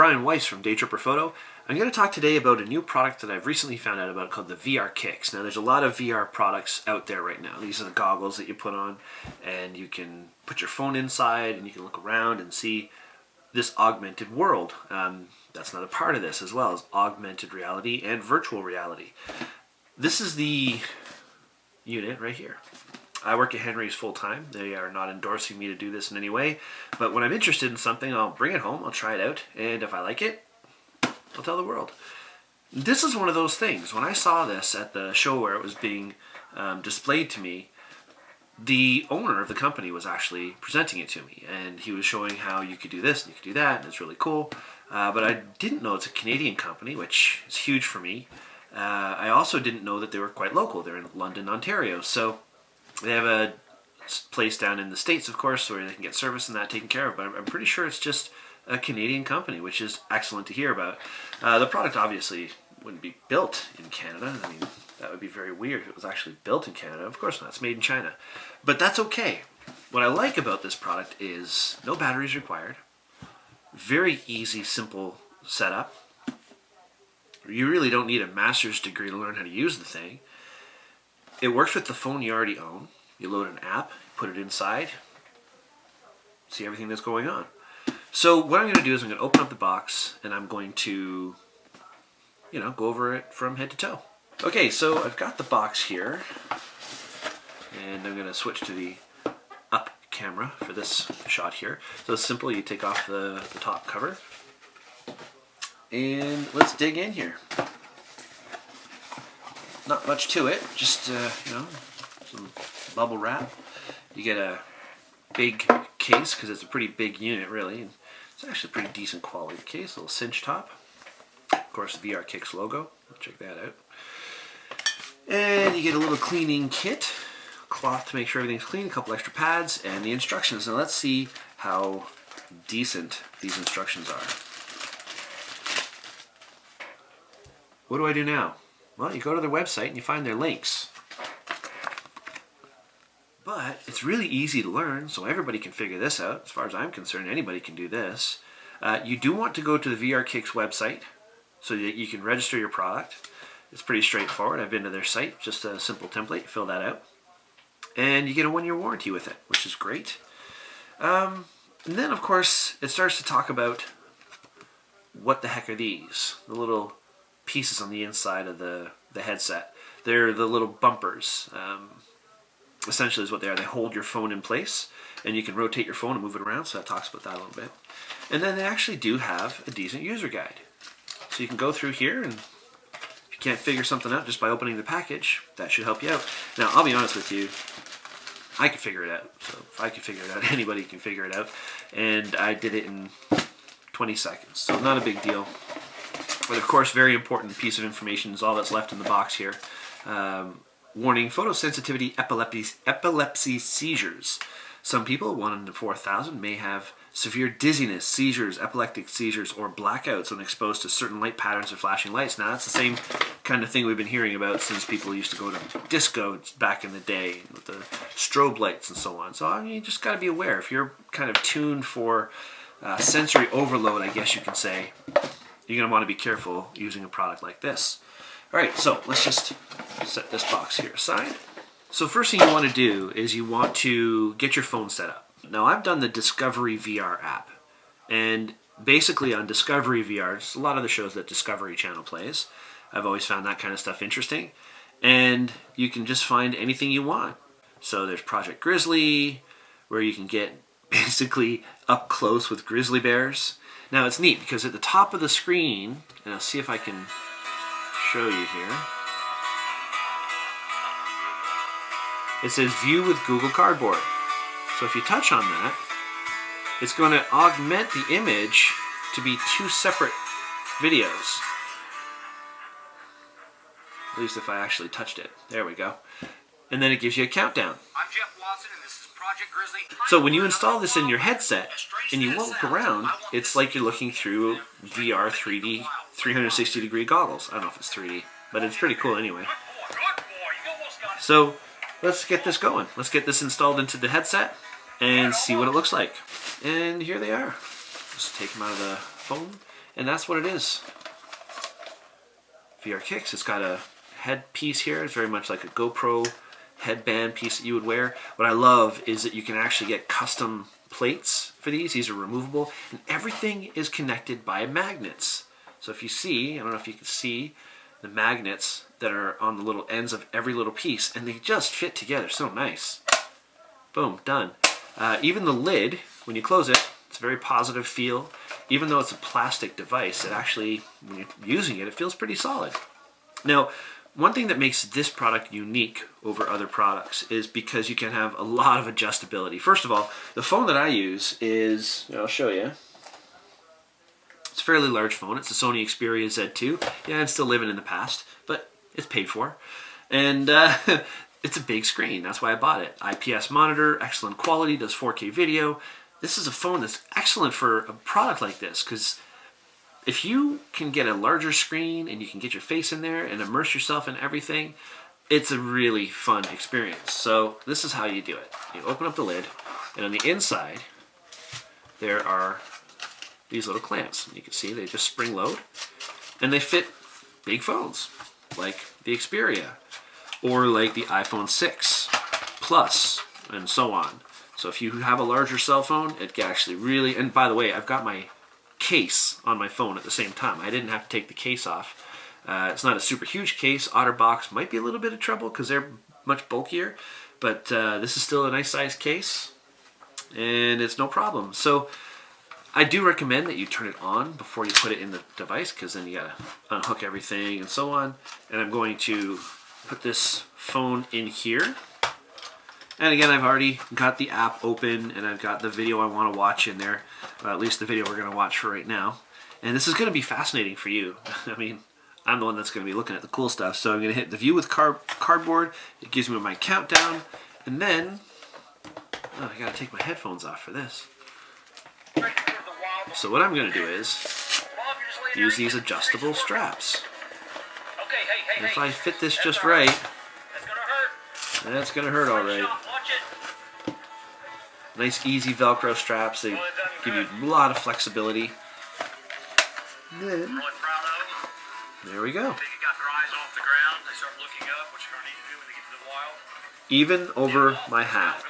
Bryan Weiss from Day Tripper Photo. I'm going to talk today about a new product that I've recently found out about called the VR Kix. Now there's a lot of VR products out there right now. These are the goggles that you put on and you can put your phone inside and you can look around and see this augmented world. That's not a part of this as well as augmented reality and virtual reality. This is the unit right here. I work at Henry's full-time. They are not endorsing me to do this in any way, but when I'm interested in something, I'll bring it home, I'll try it out, and if I like it, I'll tell the world. This is one of those things. When I saw this at the show where it was being displayed to me, the owner of the company was actually presenting it to me, and he was showing how you could do this and you could do that, and it's really cool. But I didn't know it's a Canadian company, which is huge for me. I also didn't know that they were quite local. They're in London, Ontario, so they have a place down in the States, of course, where they can get service and that taken care of, but I'm pretty sure it's just a Canadian company, which is excellent to hear about. The product obviously wouldn't be built in Canada. I mean, that would be very weird if it was actually built in Canada. Of course not, it's made in China. But that's okay. What I like about this product is no batteries required, very easy, simple setup. You really don't need a master's degree to learn how to use the thing. It works with the phone you already own. You load an app, put it inside, see everything that's going on. So what I'm going to do is I'm going to open up the box and I'm going to, go over it from head to toe. Okay, so I've got the box here and I'm going to switch to the up camera for this shot here. So it's simple. You take off the top cover and let's dig in here. Not much to it, just some bubble wrap. You get a big case because it's a pretty big unit, really. It's actually a pretty decent quality case. A little cinch top. Of course, the VR Kix logo. Check that out. And you get a little cleaning kit, cloth to make sure everything's clean, a couple extra pads, and the instructions. Now let's see how decent these instructions are. What do I do now? Well, you go to their website and you find their links. But it's really easy to learn, so everybody can figure this out. As far as I'm concerned, anybody can do this. You do want to go to the VR Kix website so that you can register your product. It's pretty straightforward. I've been to their site, just a simple template, fill that out. And you get a 1-year warranty with it, which is great. And then, of course, it starts to talk about what the heck are these? The little pieces on the inside of the headset. They're the little bumpers. Essentially is what they are. They hold your phone in place and you can rotate your phone and move it around, so that talks about that a little bit. And then they actually do have a decent user guide. So you can go through here, and if you can't figure something out just by opening the package, that should help you out. Now, I'll be honest with you, I can figure it out. So if I can figure it out, anybody can figure it out. And I did it in 20 seconds, so not a big deal. But of course, very important piece of information is all that's left in the box here. Warning, photosensitivity epilepsy seizures. Some people, 1 in 4,000, may have severe dizziness, seizures, epileptic seizures, or blackouts when exposed to certain light patterns or flashing lights. Now, that's the same kind of thing we've been hearing about since people used to go to disco back in the day with the strobe lights and so on. So I mean, you just got to be aware. If you're kind of tuned for sensory overload, I guess you can say, you're going to want to be careful using a product like this. Alright, so let's just set this box here aside. So first thing you want to do is you want to get your phone set up. Now I've done the Discovery VR app, and basically on Discovery VR, it's a lot of the shows that Discovery Channel plays. I've always found that kind of stuff interesting, and you can just find anything you want. So there's Project Grizzly, where you can get basically up close with grizzly bears. Now it's neat because at the top of the screen, and I'll see if I can show you here, it says View with Google Cardboard. So if you touch on that, it's going to augment the image to be 2 separate videos. At least if I actually touched it. There we go. And then it gives you a countdown. I'm Jeff Watson, and this is Project Grizzly. So when you install this in your headset and you look around, it's like you're looking through VR 3D 360 degree goggles. I don't know if it's 3D, but it's pretty cool anyway. So let's get this going. Let's get this installed into the headset and see what it looks like. And here they are. Just take them out of the phone And that's what it is. VR Kix. It's got a headpiece here. It's very much like a GoPro headband piece that you would wear. What I love is that you can actually get custom plates for these. These are removable, and everything is connected by magnets. So if you see, I don't know if you can see the magnets that are on the little ends of every little piece, and they just fit together so nice. Boom, done. Even the lid, when you close it, it's a very positive feel. Even though it's a plastic device, it actually, when you're using it, it feels pretty solid. Now, one thing that makes this product unique over other products is because you can have a lot of adjustability. First of all, the phone that I use is, I'll show you. It's a fairly large phone. It's a Sony Xperia Z2. Yeah, I'm still living in the past, but it's paid for. And it's a big screen. That's why I bought it. IPS monitor, excellent quality, does 4K video. This is a phone that's excellent for a product like this, because if you can get a larger screen and you can get your face in there and immerse yourself in everything, it's a really fun experience. So this is how you do it. You open up the lid, and on the inside there are these little clamps. You can see they just spring load, and they fit big phones like the Xperia or like the iPhone 6 Plus and so on. So if you have a larger cell phone, it can actually really, and by the way, I've got my case on my phone at the same time. I didn't have to take the case off. It's not a super huge case. OtterBox might be a little bit of trouble because they're much bulkier, but this is still a nice size case, and it's no problem. So I do recommend that you turn it on before you put it in the device, because then you gotta unhook everything and so on. And I'm going to put this phone in here. And again, I've already got the app open, and I've got the video I want to watch in there, at least the video we're going to watch for right now. And this is going to be fascinating for you. I mean, I'm the one that's going to be looking at the cool stuff. So I'm going to hit the view with cardboard. It gives me my countdown. And then, I got to take my headphones off for this. So what I'm going to do is use these adjustable straps. And if I fit this just right, that's going to hurt all right. Nice easy Velcro straps. They give you a lot of flexibility. Then, there we go. Even over my hat.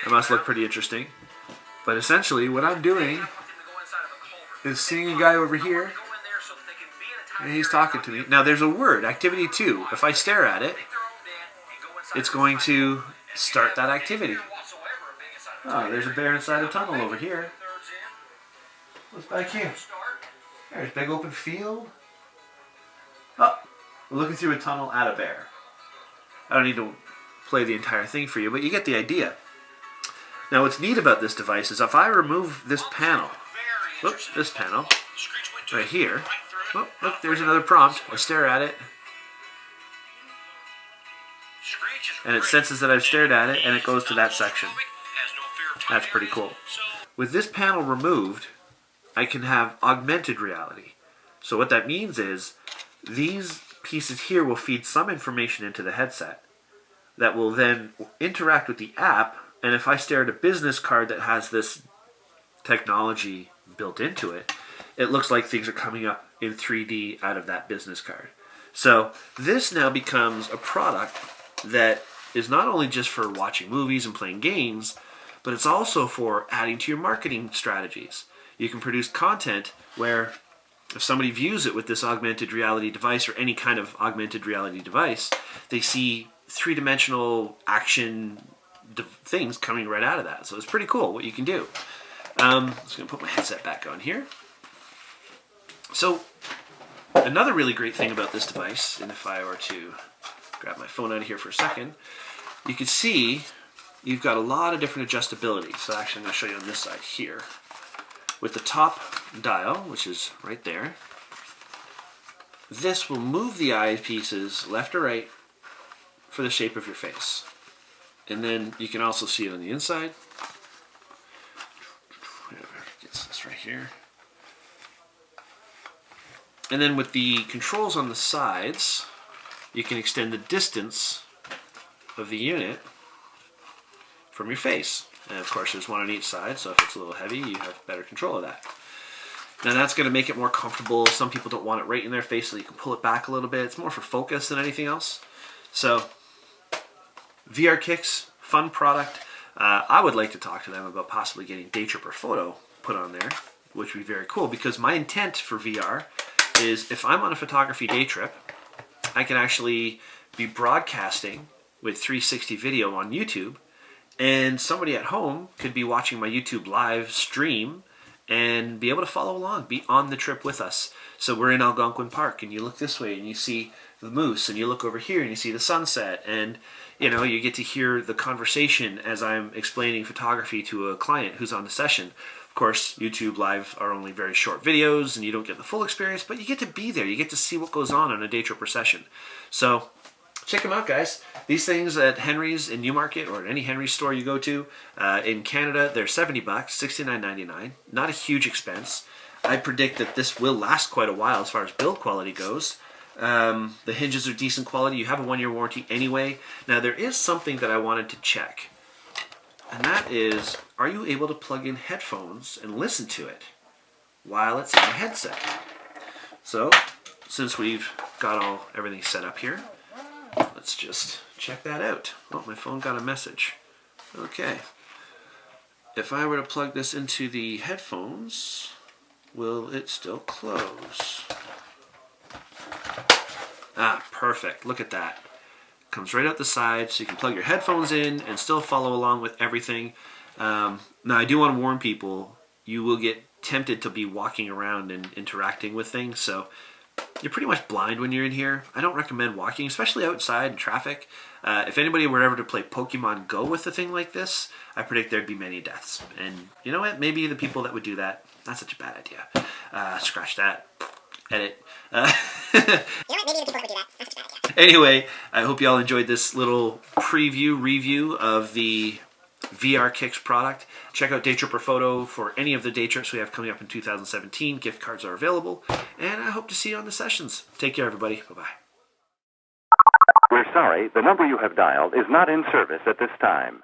It must look pretty interesting. But essentially what I'm doing is seeing a guy over here, and he's talking to me. Now there's a word, activity 2. If I stare at it, it's going to start that activity. Oh, there's a bear inside a tunnel over here. What's back here? There's a big open field. Oh, we're looking through a tunnel at a bear. I don't need to play the entire thing for you, but you get the idea. Now what's neat about this device is if I remove this panel, this panel, right here, look, there's another prompt. I stare at it, and it senses that I've stared at it, and it goes to that section. That's pretty cool. With this panel removed, I can have augmented reality. So what that means is these pieces here will feed some information into the headset that will then interact with the app, and if I stare at a business card that has this technology built into it, it looks like things are coming up in 3D out of that business card. So this now becomes a product that is not only just for watching movies and playing games, but it's also for adding to your marketing strategies. You can produce content where if somebody views it with this augmented reality device or any kind of augmented reality device, they see three-dimensional action things coming right out of that. So it's pretty cool what you can do. I'm just going to put my headset back on here. So another really great thing about this device, and if I were to grab my phone out of here for a second, you can see you've got a lot of different adjustability. So actually I'm going to show you on this side here. With the top dial, which is right there, this will move the eyepieces left or right for the shape of your face. And then you can also see it on the inside. Gets this right here. And then with the controls on the sides, you can extend the distance of the unit from your face. And of course there's one on each side, so if it's a little heavy, you have better control of that. Now that's going to make it more comfortable. Some people don't want it right in their face, so you can pull it back a little bit. It's more for focus than anything else. So VR Kix, fun product. I would like to talk to them about possibly getting Day Tripper Photo put on there, which would be very cool, because my intent for VR is if I'm on a photography day trip, I can actually be broadcasting with 360 video on YouTube, and somebody at home could be watching my YouTube live stream and be able to follow along, be on the trip with us. So we're in Algonquin Park, and you look this way and you see the moose, and you look over here and you see the sunset, and you know, you get to hear the conversation as I'm explaining photography to a client who's on the session. Of course, YouTube Live are only very short videos and you don't get the full experience, but you get to be there. You get to see what goes on a day tripper session. So check them out, guys. These things at Henry's in Newmarket or at any Henry's store you go to. In Canada, they're $70, $69.99. Not a huge expense. I predict that this will last quite a while as far as build quality goes. The hinges are decent quality. You have a 1-year warranty anyway. Now there is something that I wanted to check, and that is, are you able to plug in headphones and listen to it while it's in the headset? So since we've got everything set up here, let's just check that out. Oh, my phone got a message. Okay. If I were to plug this into the headphones, will it still close? Ah, perfect. Look at that. Comes right out the side, so you can plug your headphones in and still follow along with everything. Now, I do want to warn people, you will get tempted to be walking around and interacting with things, so you're pretty much blind when you're in here. I don't recommend walking, especially outside in traffic. If anybody were ever to play Pokemon Go with a thing like this, I predict there'd be many deaths. And you know what? Maybe the people that would do that, not such a bad idea. Scratch that. Edit. Anyway, I hope you all enjoyed this little review of the VR Kix product. Check out Day Tripper Photo for any of the day trips we have coming up in 2017. Gift cards are available, and I hope to see you on the sessions. Take care, everybody. Bye-bye. We're sorry, the number you have dialed is not in service at this time.